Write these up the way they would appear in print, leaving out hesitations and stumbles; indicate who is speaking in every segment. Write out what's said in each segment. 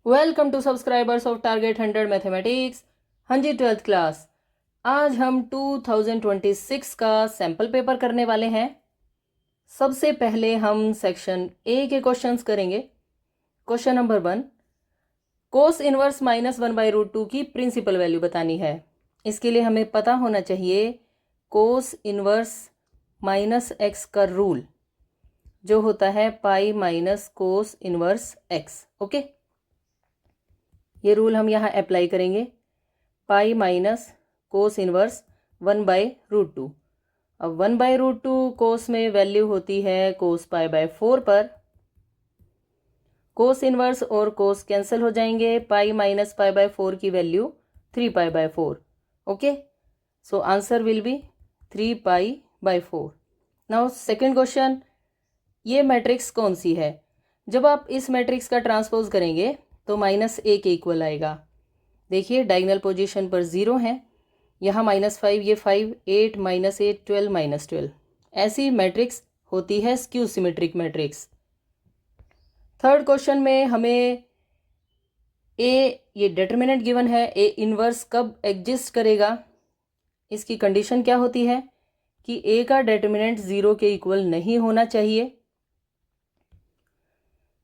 Speaker 1: Welcome to subscribers of target 100 mathematics. हाँ जी, 12th class. आज हम 2026 का सैम्पल पेपर करने वाले हैं। सबसे पहले हम सेक्शन ए के क्वेश्चंस करेंगे। क्वेश्चन नंबर 1, कोस इनवर्स -1/√2 की प्रिंसिपल वैल्यू बतानी है। इसके लिए हमें पता होना चाहिए कोस इनवर्स -x का रूल जो होता है pi minus cos inverse x। Okay, ये रूल हम यहाँ अप्लाई करेंगे। Pi minus cos inverse 1/√2। अब 1/√2 कोस में वैल्यू होती है कोस पाई/4 पर। कोस इनवर्स और कोस कैंसिल हो जाएंगे। पाई माइनस पाई/4 की value 3π/4। Okay, so answer will be 3π/4। Now second question, ये मैट्रिक्स कौन सी है? जब आप इस मैट्रिक्स का ट्रांसपोज करेंगे तो -1 के इक्वल आएगा। देखिए, डायगोनल पोजीशन पर 0 है, यहाँ -5, ये 5, 8 -8 12 -12। ऐसी मैट्रिक्स होती है skew symmetric matrix. Third question में हमें ये डिटर्मिनेंट गिवन है, ए इनवर्स कब एग्जिस्ट करेगा। इसकी कंडीशन क्या होती है कि ए का डिटर्मिनेंट 0 के इक्वल नहीं होना चाहिए।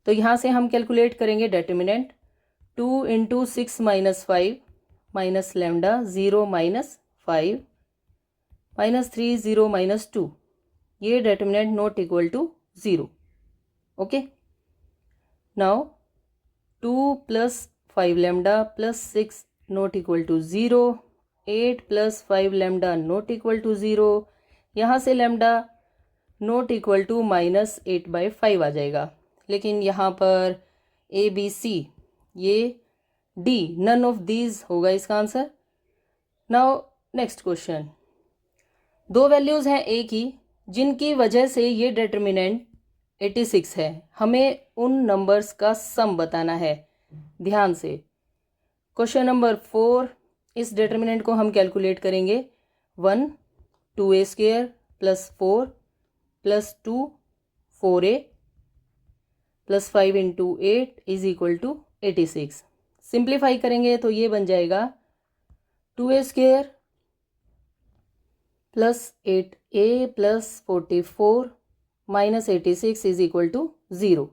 Speaker 1: तो यहाँ से हम कैलकुलेट करेंगे डिटर्मिनेंट। 2 × 6 - 5 minus lambda 0 - 5 -3 0 -2। ये determinant not equal to 0। Okay, now 2 + 5 lambda + 6 not equal to 0। 8 + 5 lambda not equal to 0। यहाँ से लैम्डा नॉट इक्वल टू -8/5 आ जाएगा। लेकिन यहाँ पर ABC, ये D, नन ऑफ दीज होगा इसका आंसर। नाउ नेक्स्ट क्वेश्चन, दो वैल्यूज हैं ए की जिनकी वजह से ये डिटर्मिनेंट 86 है। हमें उन नंबर्स का सम बताना है। ध्यान से, क्वेश्चन नंबर 4, इस डिटर्मिनेंट को हम कैलकुलेट करेंगे। 1 2a² + 4 + 2 4a + 5 × 8 = 86। सिंप्लीफाई करेंगे तो ये बन जाएगा 2a² + 8a + 44 - 86 = 0।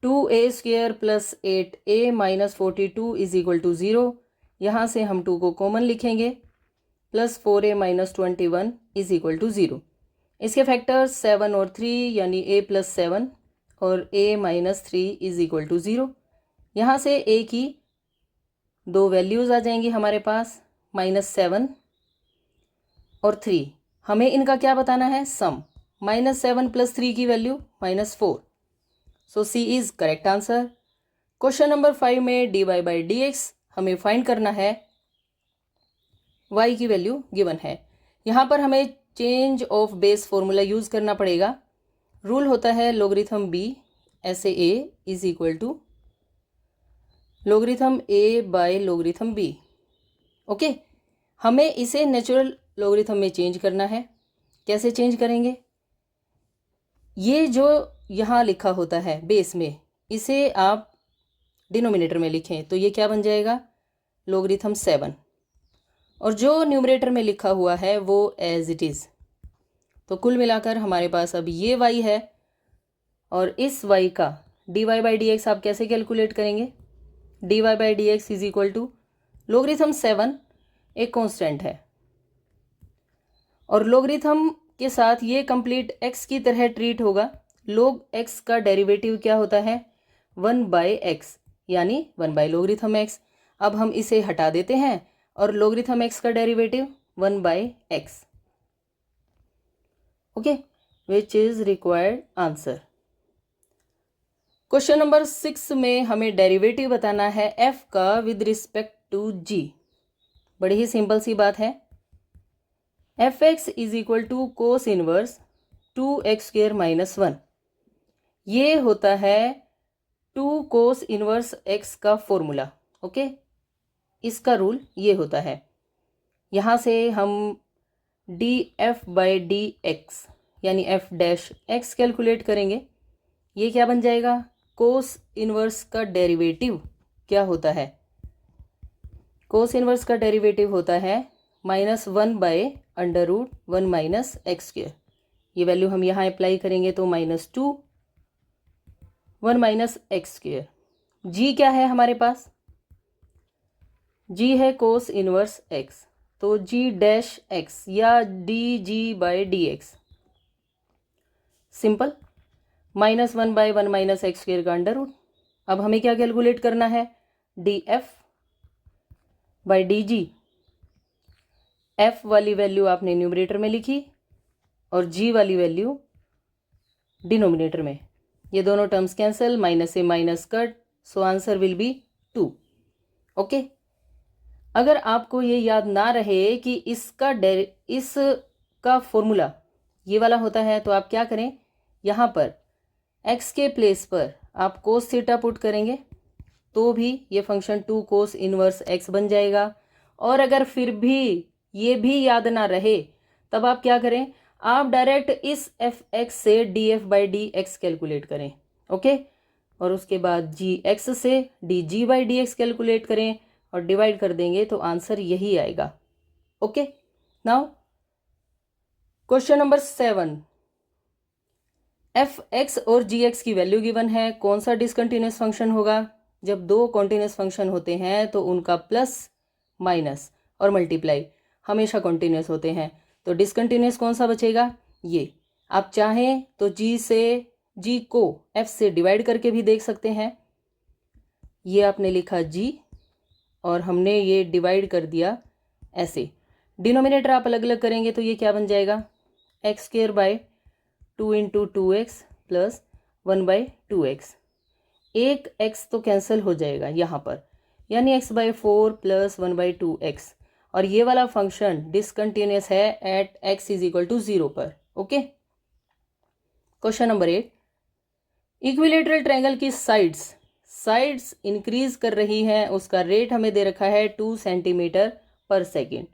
Speaker 1: 2a² + 8a - 42 = 0। यहाँ से हम 2 को कॉमन लिखेंगे। + 4a - 21 = 0। इसके फैक्टर्स 7 और 3, यानी a + 7 और a - 3 = 0। यहाँ से a की दो वैल्यूज़ आ जाएंगी हमारे पास, -7 और 3। हमें इनका क्या बताना है? सम। -7 + 3 की value -4। So C is correct answer. Question number 5 में dy/dx हमें फाइंड करना है। y की वैल्यू गिवन है। यहाँ पर हमें change of base formula use करना पड़ेगा। रूल होता है लोगरिथम b ऐसे a = लोगरिथम a/लोगरिथम b। ओके, हमें इसे नेचुरल लोगरिथम में चेंज करना है। कैसे चेंज करेंगे? ये जो यहाँ लिखा होता है बेस में, इसे आप डिनोमिनेटर में लिखें तो ये क्या बन जाएगा? लोगरिथम 7। और जो न्यूमरेटर में लिखा हुआ है वो एज इट इज़। तो कुल मिलाकर हमारे पास अब ये y है, और इस y का dy/dx आप कैसे कैलकुलेट करेंगे? dy/dx = लोगरिथम 7 एक कांस्टेंट है, और लोगरिथम के साथ ये कंप्लीट x की तरह ट्रीट होगा। log x का डेरिवेटिव क्या होता है? 1/x, यानी 1/लोगरिथम x। अब हम इसे हटा देते हैं और लोगरिथम x का derivative 1/x। Okay, which is required answer. Question number 6 में हमें डेरिवेटिव बताना है f का विद रिस्पेक्ट टू g। बड़ी ही सिंपल सी बात है। fx = cos inverse 2x² - 1। ये होता है 2 कोस इनवर्स x का फॉर्मूला। ओके, इसका रूल ये होता है। यहाँ से हम df/dx यानी f' कैलकुलेट करेंगे। ये क्या बन जाएगा, कोस इनवर्स का डेरिवेटिव क्या होता है, कोस इनवर्स का डेरिवेटिव होता है -1/√1 माइनस एक्स स्क्वायर। ये वैल्यू हम यहाँ अप्लाई करेंगे तो -2 1 माइनस एक्स स्क्वायर। जी क्या है हमारे पास, जी है कोस इनवर्स एक्स, तो जी डैश एक्स या D G by D x, simple, -1/1 minus x square का अंडर रूट। अब हमें क्या कैलकुलेट करना है, D F by D G. F वाली वैल्यू आपने न्यूमरेटर में लिखी और जी वाली वैल्यू डिनोमिनेटर में। ये दोनों टर्म्स कैंसिल, माइनस से minus cut, so answer will B 2। Okay, अगर आपको ये याद ना रहे कि इसका फॉर्मूला ये वाला होता है तो आप क्या करें, यहाँ पर x के प्लेस पर आप कोस थीटा पुट करेंगे तो भी ये फंक्शन 2 कोस इनवर्स x बन जाएगा। और अगर फिर भी ये भी याद ना रहे तब आप क्या करें, आप डायरेक्ट इस एफ एक्स से D F by D x calculate करें। ओके, और उसके बाद जी एक्स से D G by D x calculate करें और डिवाइड कर देंगे तो आंसर यही आएगा। Okay, now question number 7, F x और जी एक्स की वैल्यू गिवन है, कौन सा डिसकंटिन्यूस फंक्शन होगा। जब दो कॉन्टिन्यूस फंक्शन होते हैं तो उनका प्लस माइनस और मल्टीप्लाई हमेशा कॉन्टिन्यूस होते हैं, तो डिसकंटिन्यूस कौन सा बचेगा, ये। आप चाहें तो जी को एफ से डिवाइड करके भी देख सकते हैं। ये आपने लिखा जी और हमने ये डिवाइड कर दिया ऐसे। डिनोमिनेटर आप अलग अलग करेंगे तो ये क्या बन जाएगा, x square by 2 into 2x plus 1/2x। एक x तो कैंसिल हो जाएगा यहाँ पर, यानी x/4 प्लस 1/2x। और ये वाला फंक्शन डिसकंटिन्यूस है at x is equal to 0 पर। Okay, question number 8, equilateral triangle की साइड्स इंक्रीज कर रही हैं, उसका रेट हमें दे रखा है 2 सेंटीमीटर पर सेकेंड।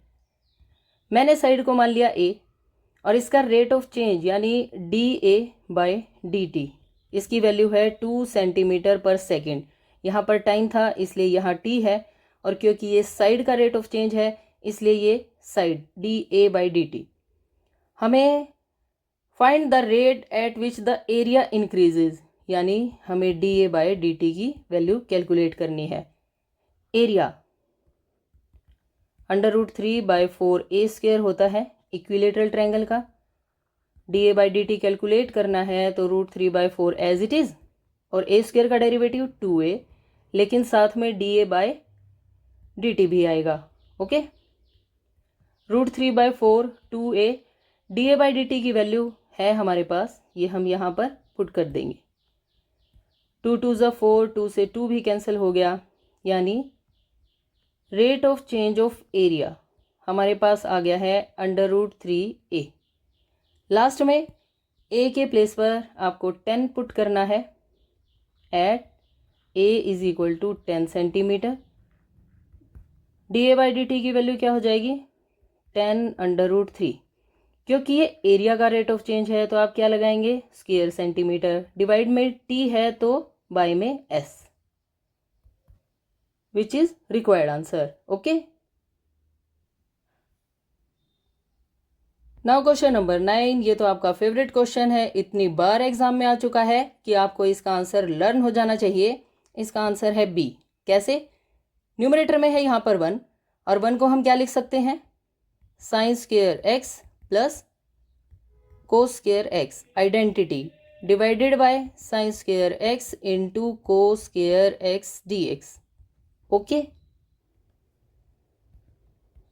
Speaker 1: मैंने साइड को मान लिया a और इसका रेट ऑफ चेंज यानी dA/dt, इसकी वैल्यू है 2 सेंटीमीटर पर सेकेंड। यहाँ पर टाइम था इसलिए यहाँ t है, और क्योंकि ये साइड का रेट ऑफ चेंज है इसलिए ये साइड dA/dt। हमें find the rate at which the area increases, यानी हमें dA/dt की वैल्यू कैलकुलेट करनी है। एरिया √3/4a² होता है इक्विलेटरल ट्रायंगल का। dA/dt कैलकुलेट करना है तो √3/4 एज इट इज, और a² का डेरिवेटिव 2a, लेकिन साथ में dA/dt भी आएगा। ओके, √3/4 2a, dA/dt की वैल्यू है हमारे पास, ये हम यहाँ पर पुट कर देंगे। 2 2 ज़ा 4, 2 से 2 भी कैंसिल हो गया, यानी rate of change of area हमारे पास आ गया है √3a। लास्ट में a के प्लेस पर आपको 10 पुट करना है at a is equal to 10 centimetre. dA/dt की वैल्यू क्या हो जाएगी, 10√3। क्योंकि ये एरिया का रेट ऑफ चेंज है तो आप क्या लगाएंगे, स्क्वायर सेंटीमीटर, डिवाइड में t है तो बाय में s, which is required answer. Okay, now question number 9, ये तो आपका फेवरेट क्वेश्चन है, इतनी बार एग्जाम में आ चुका है कि आपको इसका आंसर लर्न हो जाना चाहिए। इसका आंसर है बी। कैसे, न्यूमरेटर में है यहाँ पर 1, और 1 को हम क्या लिख सकते हैं, sine square x plus cos square x identity divided by sine square x into cos square x dx। Okay,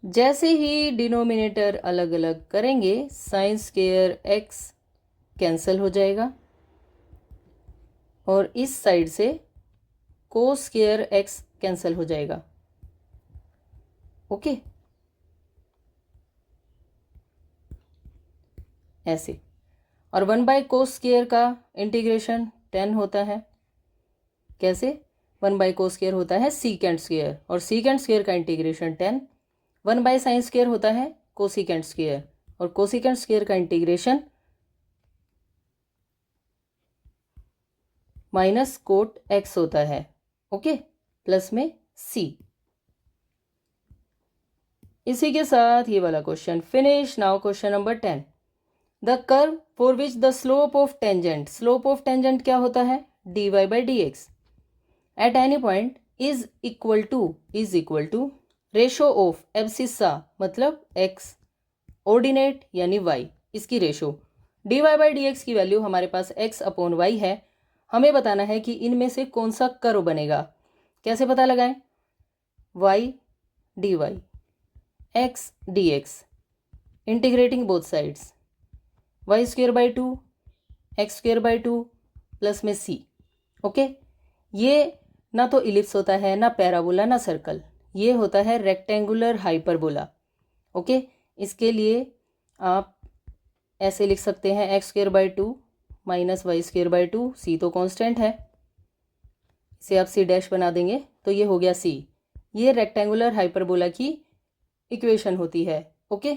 Speaker 1: जैसे ही डिनोमिनेटर अलग अलग करेंगे साइन स्क्वायर x कैंसिल हो जाएगा और इस साइड से कोस स्क्वायर x कैंसिल हो जाएगा। ओके, ऐसे। और 1/कोस स्क्वायर का इंटीग्रेशन 10 होता है। कैसे, 1/कोस स्क्वायर होता है सीकेंट स्क्वायर, और सीकेंट स्क्वायर का इंटीग्रेशन 10। 1/साइन स्क्वायर होता है कोसिकेंट स्क्वायर, और कोसिकेंट स्क्वायर का इंटीग्रेशन माइनस कोट x होता है, ओके, प्लस में c। इसी के साथ ये वाला question finish. Now question number 10, the curve for which the slope of tangent, slope of tangent क्या होता है, dy by D x, at any point is equal to ratio of abscissa मतलब x ऑर्डिनेट यानी y, इसकी ratio dy by D x की value हमारे पास x upon y है। हमें बताना है कि इनमें से कौन सा कर्व बनेगा। कैसे पता लगाएं, y dy x dx integrating both sides, y square by two x square by two plus में c, ओके। ये ना तो इलिप्स होता है, ना पैराबोला, ना सर्कल, ये होता है रेक्टेंगुलर हाइपरबोला, ओके। इसके लिए आप ऐसे लिख सकते हैं x square by two minus y square by two, c तो कांस्टेंट है, इसे आप सी डैश बना देंगे तो ये हो गया सी। ये रेक्टेंगुलर हाइपरबोला की इक्वेशन होती है, ओके।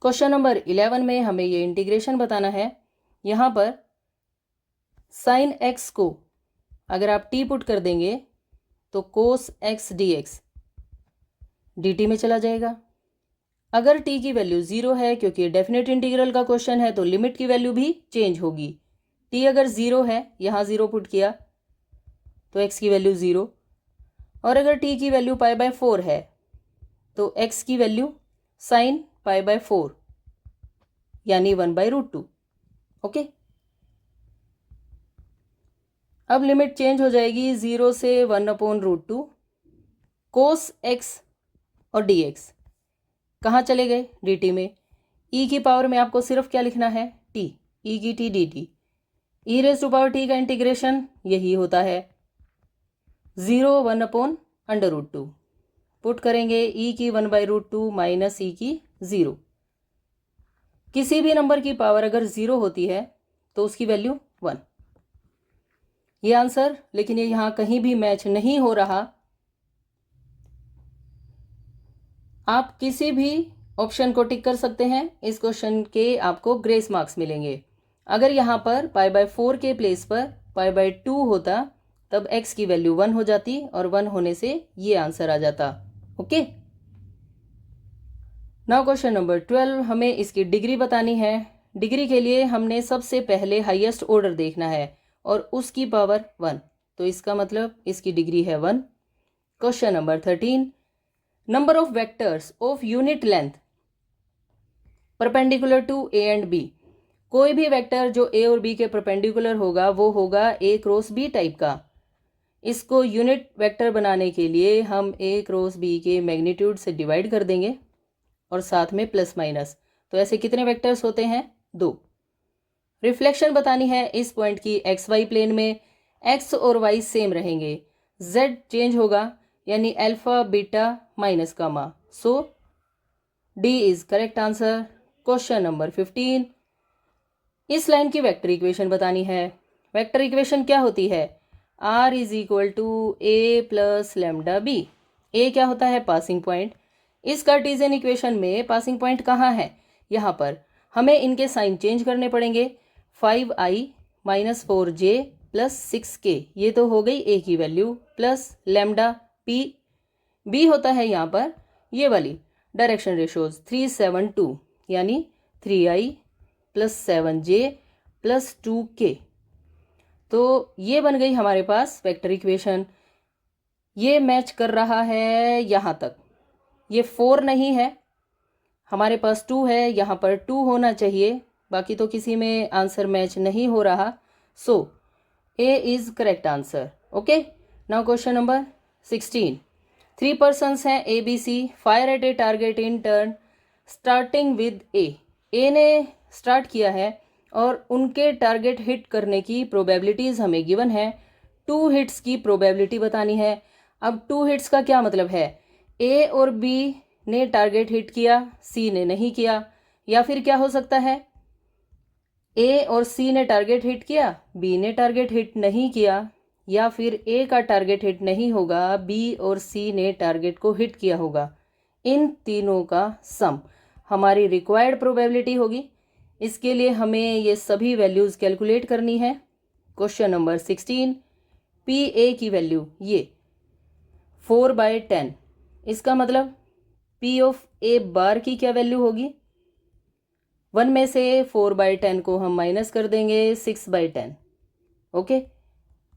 Speaker 1: क्वेश्चन नंबर 11 में हमें ये इंटीग्रेशन बताना है। यहाँ पर साइन एक्स को अगर आप टी पुट कर देंगे तो cos x D x D T में चला जाएगा। अगर टी की वैल्यू 0 है, क्योंकि डेफिनेट इंटीग्रल का क्वेश्चन है, तो लिमिट की वैल्यू भी चेंज होगी। टी अगर 0 है, यहाँ 0 पुट किया तो एक्स की वैल्यू 0, और अगर टी की वैल्यू पाई बाय 4 है तो एक्स की वैल्यू साइन पाई बाय 4 यानी 1/√2, ओके। अब लिमिट चेंज हो जाएगी 0 से 1/√2, कोस एक्स और डी एक्स कहाँ चले गए, डी टी में। ई की पावर में आपको सिर्फ क्या लिखना है, टी, ई की t d t, e raise to power t का इंटीग्रेशन यही होता है 0 1/√2, पुट करेंगे ई की 1/√2 माइनस ई की 0। किसी भी नंबर की पावर अगर 0 होती है तो उसकी वैल्यू 1, ये आंसर। लेकिन ये यहाँ कहीं भी मैच नहीं हो रहा। आप किसी भी ऑप्शन को टिक कर सकते हैं, इस क्वेश्चन के आपको ग्रेस मार्क्स मिलेंगे। अगर यहाँ पर पाई बाय 4 के प्लेस पर पाई बाय 2 होता तब x की वैल्यू 1 हो जाती और 1 होने से ये आंसर आ जाता, ओके। नाउ क्वेश्चन नंबर 12, हमें इसकी डिग्री बतानी है। डिग्री के लिए हमने सबसे पहले हाईएस्ट ऑर्डर देखना है और उसकी पावर 1, तो इसका मतलब इसकी डिग्री है 1। Question number 13, number of vectors of unit length perpendicular to a and b. कोई भी वेक्टर जो ए और बी के परपेंडिकुलर होगा वो होगा ए क्रॉस बी टाइप का। इसको यूनिट वेक्टर बनाने के लिए हम ए क्रॉस बी के मैग्नीट्यूड से डिवाइड कर देंगे और साथ में प्लस माइनस, तो ऐसे कितने वेक्टर्स होते हैं, 2। रिफ्लेक्शन बतानी है इस पॉइंट की एक्स वाई प्लेन में, एक्स और वाई सेम रहेंगे, जेड चेंज होगा यानी alpha beta minus gamma, so D is correct answer. Question number 15, इस लाइन की वेक्टर इक्वेशन बतानी है। वेक्टर इक्वेशन क्या होती है, r is equal to a plus lambda b. A क्या होता है, पासिंग पॉइंट। इस कार्टेशियन इक्वेशन में पासिंग पॉइंट कहाँ है, यहाँ पर। हमें इनके साइन चेंज करने पड़ेंगे, 5i minus 4j plus 6k, ये तो हो गई ए की value, plus lambda p, b होता है यहाँ पर ये वाली डायरेक्शन रेशोज 372 यानी 3i plus 7j plus 2k, तो ये बन गई हमारे पास वेक्टर इक्वेशन। ये मैच कर रहा है यहाँ तक, ये 4 नहीं है, हमारे पास 2 है, यहाँ पर 2 होना चाहिए, बाकी तो किसी में आंसर मैच नहीं हो रहा, so A is correct answer, okay. Now question number 16, 3 persons हैं A B C, fire at a target in turn starting with A ने स्टार्ट किया है और उनके टारगेट हिट करने की प्रोबेबिलिटीज हमें गिवन है। 2 हिट्स की प्रोबेबिलिटी बतानी है। अब 2 हिट्स का क्या मतलब है, ए और बी ने टारगेट हिट किया, सी ने नहीं किया, या फिर क्या हो सकता है, ए और सी ने टारगेट हिट किया, बी ने टारगेट हिट नहीं किया, या फिर ए का टारगेट हिट नहीं होगा, बी और सी ने टारगेट को हिट किया होगा। इन तीनों का सम हमारी रिक्वायर्ड प्रोबेबिलिटी होगी। इसके लिए हमें ये सभी वैल्यूज़ कैलकुलेट करनी है। क्वेश्चन नंबर 16, पी ए की वैल्यू ये 4/10, इसका मतलब पी ऑफ ए बार की क्या वैल्यू होगी? 1 में से 4/10 को हम माइनस कर देंगे 6/10। ओके,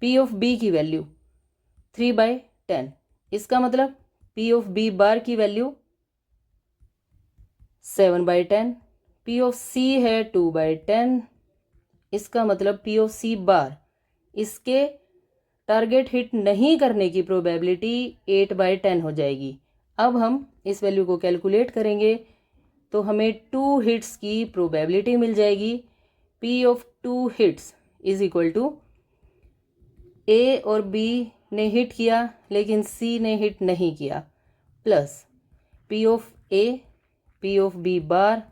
Speaker 1: पी ऑफ बी की वैल्यू 3/10, इसका मतलब पी ऑफ बी बार की वैल्यू 7/10। पी ऑफ सी है 2/10, इसका मतलब पी ऑफ सी बार, इसके टारगेट हिट नहीं करने की प्रोबेबिलिटी 8/10 हो जाएगी। अब हम इस वैल्यू को कैलकुलेट करेंगे तो हमें 2 हिट्स की प्रोबेबिलिटी मिल जाएगी। P of 2 hits is equal to A और बी ने हिट किया लेकिन सी ने हिट नहीं किया, plus P of a, p of b bar,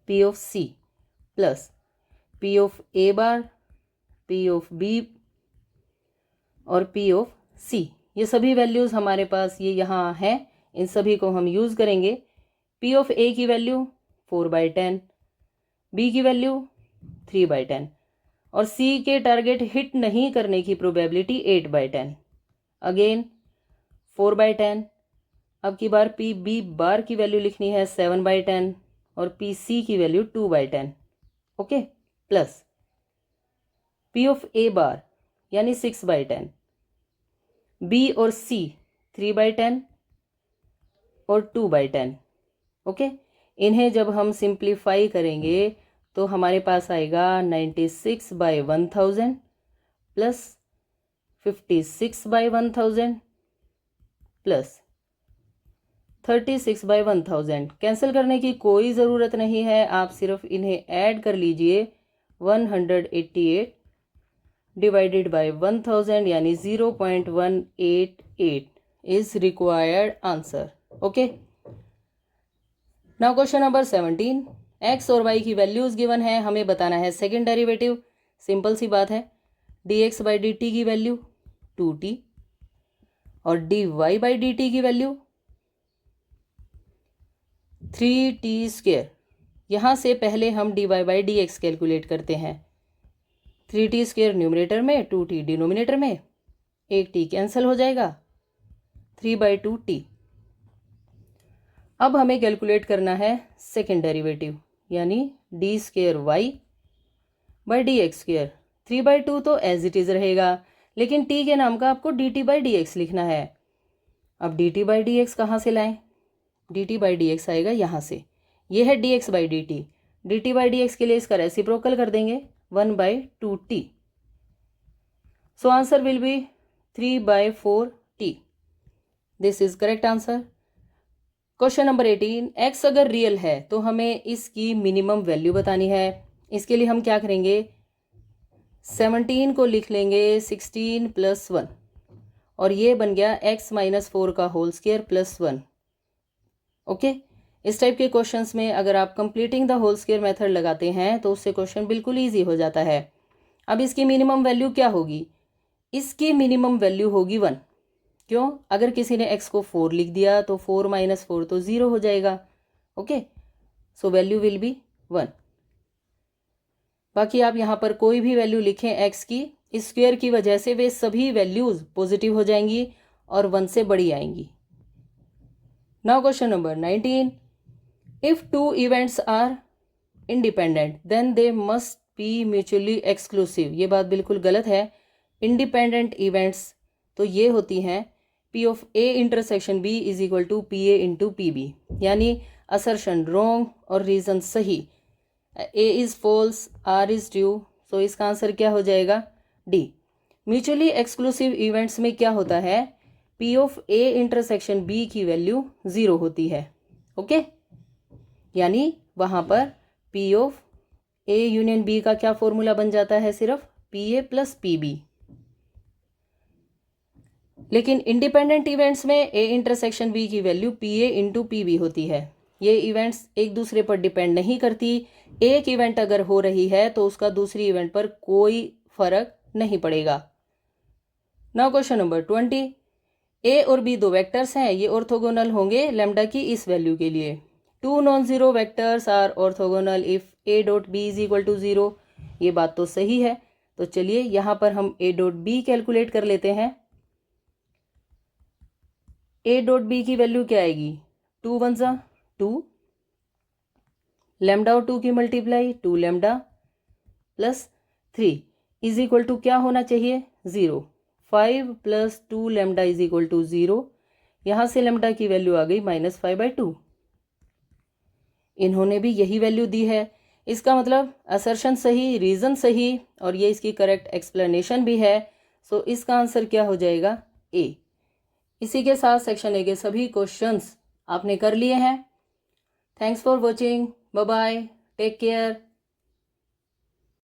Speaker 1: p of c, plus P of A bar, p of b और पी ऑफ सी। ये सभी वैल्यूज़ हमारे पास ये यहाँ हैं, इन सभी को हम यूज़ करेंगे। पी ऑफ ए की वैल्यू 4/10, बी की वैल्यू 3/10 और सी के टारगेट हिट नहीं करने की प्रोबेबिलिटी 8/10। अगेन 4/10, अब की बार पी बी बार की वैल्यू लिखनी है 7/10 और पी सी की value 2/10। Okay, plus P of A bar यानी 6/10, बी और सी 3/10 और 2/10। ओके, इन्हें जब हम सिंप्लीफाई करेंगे तो हमारे पास आएगा 96/1000 प्लस 56/1000 प्लस 36/1000। कैंसिल करने की कोई ज़रूरत नहीं है, आप सिर्फ इन्हें ऐड कर लीजिए। 188 डिवाइडेड बाय 1000 यानी 0.188 is required answer. Okay, now question number 17, x और वाई की वैल्यूज गिवन है, हमें बताना है सेकंड डेरिवेटिव। सिंपल सी बात है, dx/dt की वैल्यू 2t और dy/dt की वैल्यू 3t²। यहाँ से पहले हम dy/dx कैलकुलेट करते हैं। 3t² न्यूमरेटर में, 2t डिनोमिनेटर में, एक t कैंसिल हो जाएगा, 3/2t। अब हमें कैलकुलेट करना है सेकेंड डेरिवेटिव यानी d²y/dx²। 3/2 तो एज इट इज़ रहेगा, लेकिन t के नाम का आपको dt/dx लिखना है। अब dt/dx कहाँ से लाएं? dt/dx आएगा यहाँ से, ये है dx/dt। dt/dx के लिए इसका रेसिप्रोकल कर देंगे 1/2t। So answer will B 3/4t। This is correct answer. Question number 18, x अगर रियल है तो हमें इसकी मिनिमम वैल्यू बतानी है। इसके लिए हम क्या करेंगे, 17 को लिख लेंगे 16 + 1 और ये बन गया x - 4 का होल स्क्वायर प्लस 1। ओके, इस टाइप के क्वेश्चंस में अगर आप completing the whole square method लगाते हैं तो उससे क्वेश्चन बिल्कुल ईजी हो जाता है। अब इसकी मिनिमम वैल्यू क्या होगी? इसकी मिनिमम वैल्यू होगी 1। क्यों? अगर किसी ने x को 4 लिख दिया तो 4 - 4 तो 0 हो जाएगा। Okay, so value will be 1। बाकी आप यहाँ पर कोई भी वैल्यू लिखें x की, इस स्क्वायर की वजह से वे सभी वैल्यूज पॉजिटिव हो जाएंगी और 1 से बड़ी आएंगी। Now question number 19, if 2 events are independent then they must be mutually exclusive. ये बात बिल्कुल गलत है। इंडिपेंडेंट इवेंट्स तो ये होती हैं P of A intersection B is equal to PA into PB, यानी असर्शन रॉन्ग और रीजन सही। A is false, R is true, so इसका आंसर क्या हो जाएगा? D। म्यूचुअली एक्सक्लूसिव इवेंट्स में क्या होता है, P of A intersection B की वैल्यू 0 होती है। ओके, यानी वहाँ पर P of A union B का क्या फॉर्मूला बन जाता है, सिर्फ PA + PB। लेकिन इंडिपेंडेंट इवेंट्स में A इंटरसेक्शन B की वैल्यू PA इंटू PB होती है। ये इवेंट्स एक दूसरे पर डिपेंड नहीं करती। एक इवेंट अगर हो रही है तो उसका दूसरी इवेंट पर कोई फर्क नहीं पड़ेगा। नाउ क्वेश्चन नंबर 20, A और B दो वेक्टर्स हैं, ये ऑर्थोगोनल होंगे लैम्डा की इस वैल्यू के लिए। 2 non zero vectors are orthogonal if A dot B is equal to 0। ये बात तो सही है। तो चलिए यहाँ पर हम ए डॉट बी कैलकुलेट कर लेते हैं। ए डॉट बी की वैल्यू क्या आएगी, 2 वन ज़ा 2, लैम्डा और 2 की multiply 2 lambda plus 3 is equal to क्या होना चाहिए 0। 5 plus 2 lambda is equal to 0। यहाँ से लैम्डा की वैल्यू आ गई -5/2। इन्होंने भी यही वैल्यू दी है, इसका मतलब असर्शन सही, रीज़न सही, और ये इसकी करेक्ट एक्सप्लेनेशन भी है। सो इसका आंसर क्या हो जाएगा ए। इसी के साथ सेक्शन ए के सभी क्वेश्चंस आपने कर लिए हैं। Thanks for watching, bye bye, take care.